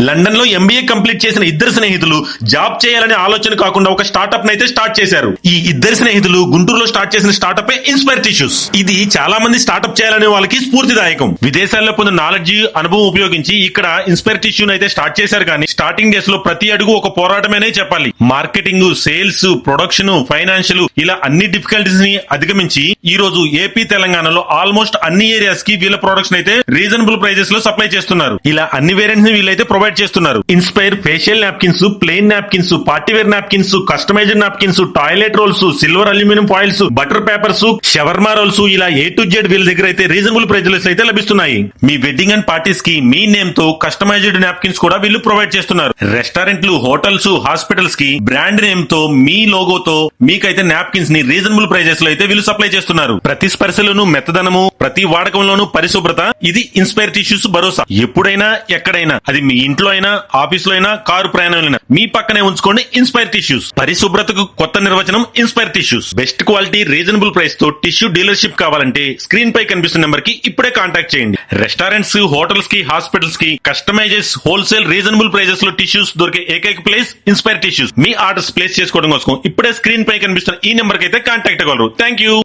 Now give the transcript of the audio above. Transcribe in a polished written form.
London లో MBA complete చేసిన ఇద్దరు స్నేహితులు జాబ్ చేయాలనే ఆలోచన కాకుండా ఒక స్టార్ట్అప్ నైతే స్టార్ట్ చేశారు. ఈ ఇద్దరు స్నేహితులు గుంటూరులో స్టార్ట్ చేసిన స్టార్ట్అప్ ఇన్స్పైర్ టిష్యూస్. ఇది చాలా మంది స్టార్ట్అప్ చేయాలనే వాళ్ళకి స్ఫూర్తిదాయకం. విదేశాల్లో పొందిన నాలెడ్జ్, అనుభవం ఉపయోగించి ఇక్కడ ఇన్స్పైర్ టిష్యూ అయితే స్టార్ట్ చేశారు. కానీ స్టార్టింగ్ డేస్ లో ప్రతి అడుగు ఒక పోరాటమేనే చెప్పాలి. మార్కెటింగ్, సేల్స్, ప్రొడక్షన్, ఫైనాన్షియల్ ఇలా అన్ని డిఫికల్టీస్ ని అధిగమించి ఈ రోజు ఏపీ, తెలంగాణలో ఆల్మోస్ట్ అన్ని ఏరియాస్ కి వీళ్ళ ప్రొడక్ట్స్ అయితే రీజనబుల్ ప్రైజెస్ లో సప్లై చేస్తున్నారు. ఇలా అన్ని వేరియంట్స్ ని వీళ్ళైతే ప్రొవైడ్ చేస్తున్నారు. Inspire facial napkins, plain napkins, partywear napkins, customized napkins, toilet rolls, silver aluminium foils, butter papers, shawarma rolls ఇలా A to Z వీళ్ళ దగ్గర అయితే రీజనబుల్ ప్రైజెస్ అయితే లభిస్తున్నాయి. మీ వెడ్డింగ్ అండ్ పార్టీస్ కి మీ నేమ్ తో కస్టమైజ్డ్ నాప్కిన్స్ కూడా వీళ్ళు ప్రొవైడ్ చేస్తున్నారు. రెస్టారెంట్లు, హోటల్స్, హాస్పిటల్స్ కి బ్రాండ్ నేమ్ తో మీ లోగోతో మీకైతే నాప్కిన్స్ ని రీజనబుల్ ప్రైజెస్ లో అయితే వీళ్ళు సప్లై చేస్తున్నారు. ప్రతి స్పర్శలోనూ మెత్తదనము, ప్రతి వాడకంలోనూ పరిశుభ్రత, ఇది ఇన్స్పైర్ టిష్యూస్ భరోసా. ఎప్పుడైనా ఎక్కడైనా, అది మీ ఇంట్లో అయినా, ఆఫీస్ లో అయినా, కారు ప్రయాణంలో మీ పక్కనే ఉంచుకోండి ఇన్స్పైర్ టిష్యూస్. పరిశుభ్రతకు కొత్త నిర్వచనం inspire tissues. Best quality, reasonable price తో టిష్యూ డీలర్షిప్ కావాలంటే స్క్రీన్ పై కనిపిస్తున్న నెంబర్ కి ఇప్పుడే కాంటాక్ట్ చేయండి. రెస్టారెంట్స్, హోటల్స్ కి, హాస్పిటల్స్ కి కస్టమైజెస్, హోల్సేల్, రీజనబుల్ ప్రైజెస్ లో టిష్యూస్ దొరికే ఏకైక ప్లేస్ ఇన్స్పైర్ టిష్యూస్. మీ ఆర్డర్స్ ప్లేస్ చేసుకోవడం కోసం ఇప్పుడే స్క్రీన్ పై కనిపిస్తున్న ఈ నెంబర్ కి అయితే కాంటాక్ట్ అవ్వగలరు. Thank you.